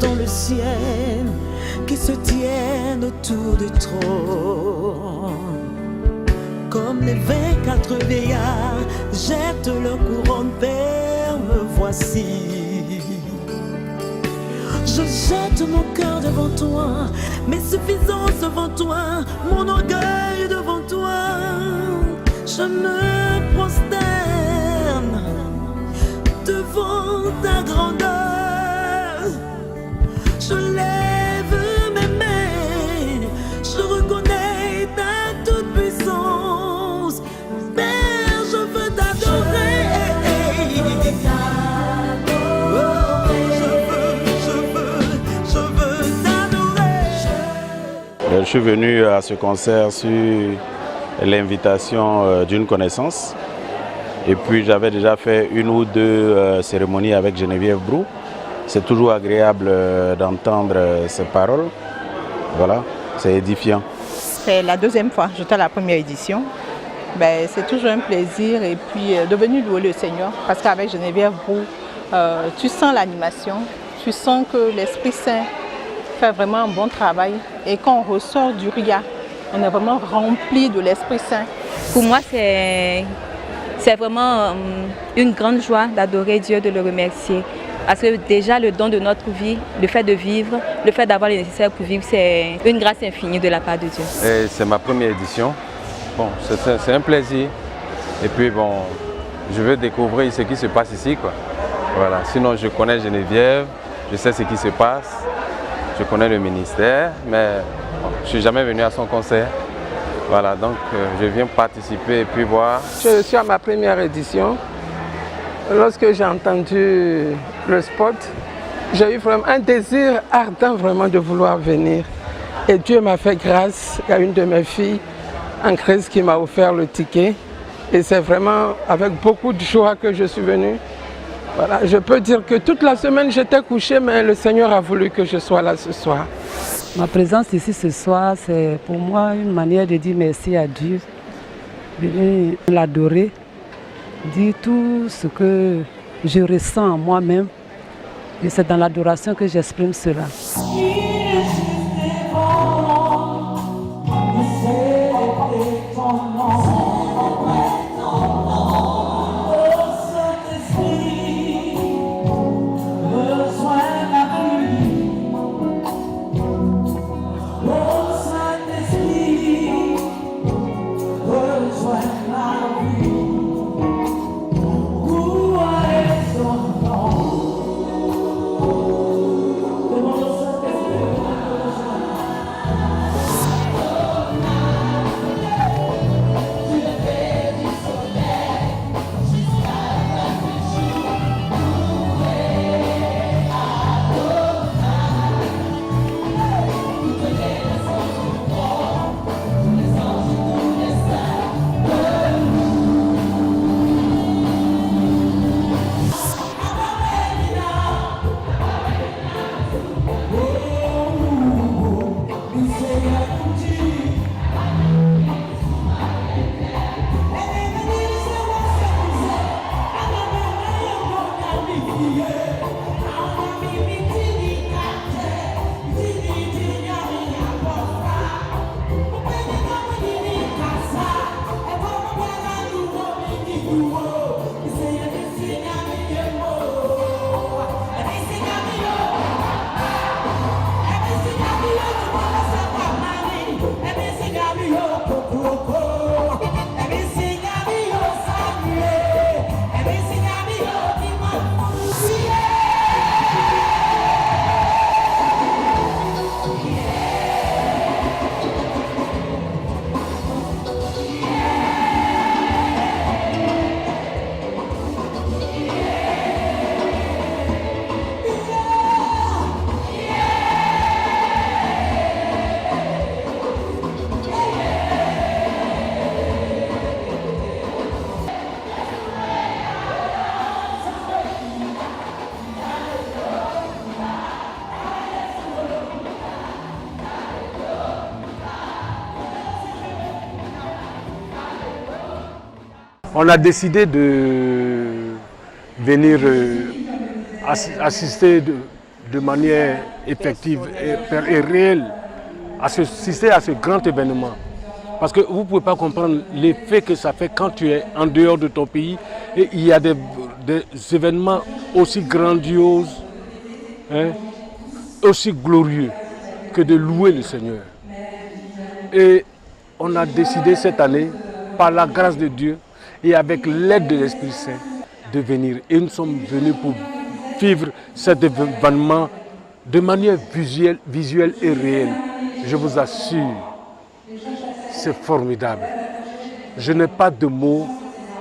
dans le ciel qui se tiennent autour du trône. Comme les 24 vieillards jettent leur couronne vers me voici. Je jette mon cœur devant toi, mes suffisances devant toi, mon orgueil devant toi. Je me prosterne devant ta grandeur. Je lève mes mains, je reconnais ta toute puissance. Père, je veux t'adorer. Je suis venu à ce concert sur l'invitation d'une connaissance. Et puis j'avais déjà fait une ou deux cérémonies avec Geneviève Brou. C'est toujours agréable d'entendre ces paroles. Voilà, c'est édifiant. C'est la deuxième fois, j'étais à la première édition. C'est toujours un plaisir et puis de venir louer le Seigneur. Parce qu'avec Geneviève Brou, tu sens l'animation, tu sens que l'Esprit Saint fait vraiment un bon travail. Et quand on ressort du RIA, on est vraiment rempli de l'Esprit Saint. Pour moi, c'est vraiment une grande joie d'adorer Dieu, de le remercier. Parce que déjà, le don de notre vie, le fait de vivre, le fait d'avoir les nécessaires pour vivre, c'est une grâce infinie de la part de Dieu. C'est ma première édition. Bon, c'est un plaisir. Et puis, bon, je veux découvrir ce qui se passe ici, quoi. Voilà. Sinon, je connais Geneviève, je sais ce qui se passe, je connais le ministère, mais bon, je ne suis jamais venu à son concert. Voilà, donc je viens participer et puis voir. Je suis à ma première édition. Lorsque j'ai entendu le spot, j'ai eu vraiment un désir ardent vraiment de vouloir venir. Et Dieu m'a fait grâce à une de mes filles en crise qui m'a offert le ticket. Et c'est vraiment avec beaucoup de joie que je suis venue. Voilà, je peux dire que toute la semaine j'étais couchée, mais le Seigneur a voulu que je sois là ce soir. Ma présence ici ce soir, c'est pour moi une manière de dire merci à Dieu, de l'adorer, dire tout ce que je ressens en moi-même. Et c'est dans l'adoration que j'exprime cela. On a décidé de venir assister de manière effective et réelle assister à ce grand événement. Parce que vous ne pouvez pas comprendre l'effet que ça fait quand tu es en dehors de ton pays et il y a des événements aussi grandioses, hein, aussi glorieux que de louer le Seigneur. Et on a décidé cette année, par la grâce de Dieu et avec l'aide de l'Esprit Saint, de venir. Et nous sommes venus pour vivre cet événement de manière visuelle et réelle. Je vous assure, c'est formidable. Je n'ai pas de mots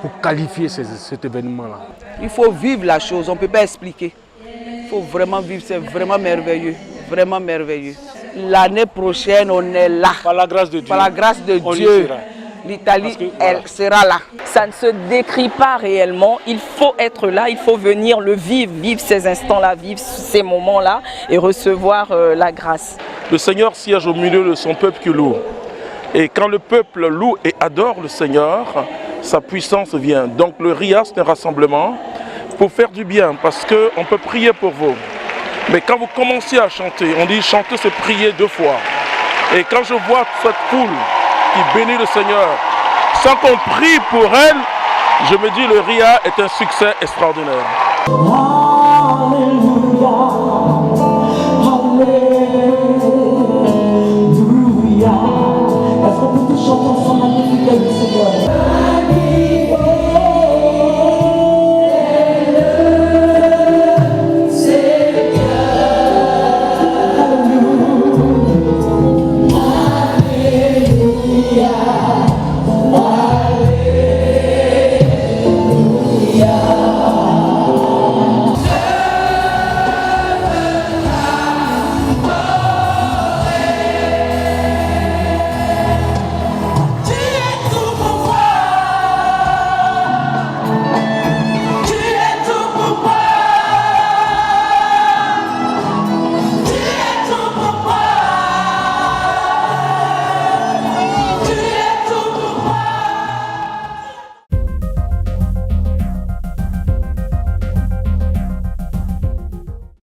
pour qualifier cet événement-là. Il faut vivre la chose, on ne peut pas expliquer. Il faut vraiment vivre, c'est vraiment merveilleux, vraiment merveilleux. L'année prochaine, on est là. Par la grâce de Dieu. Par la grâce de Dieu. L'Italie, elle sera là. Ça ne se décrit pas réellement. Il faut être là, il faut venir le vivre, vivre ces instants-là, vivre ces moments-là et recevoir la grâce. Le Seigneur siège au milieu de son peuple qui loue. Et quand le peuple loue et adore le Seigneur, sa puissance vient. Donc le RIA, c'est un rassemblement pour faire du bien, parce qu'on peut prier pour vous. Mais quand vous commencez à chanter, on dit chanter c'est prier 2 fois. Et quand je vois cette foule qui bénit le Seigneur, sans qu'on prie pour elle, je me dis le RIA est un succès extraordinaire.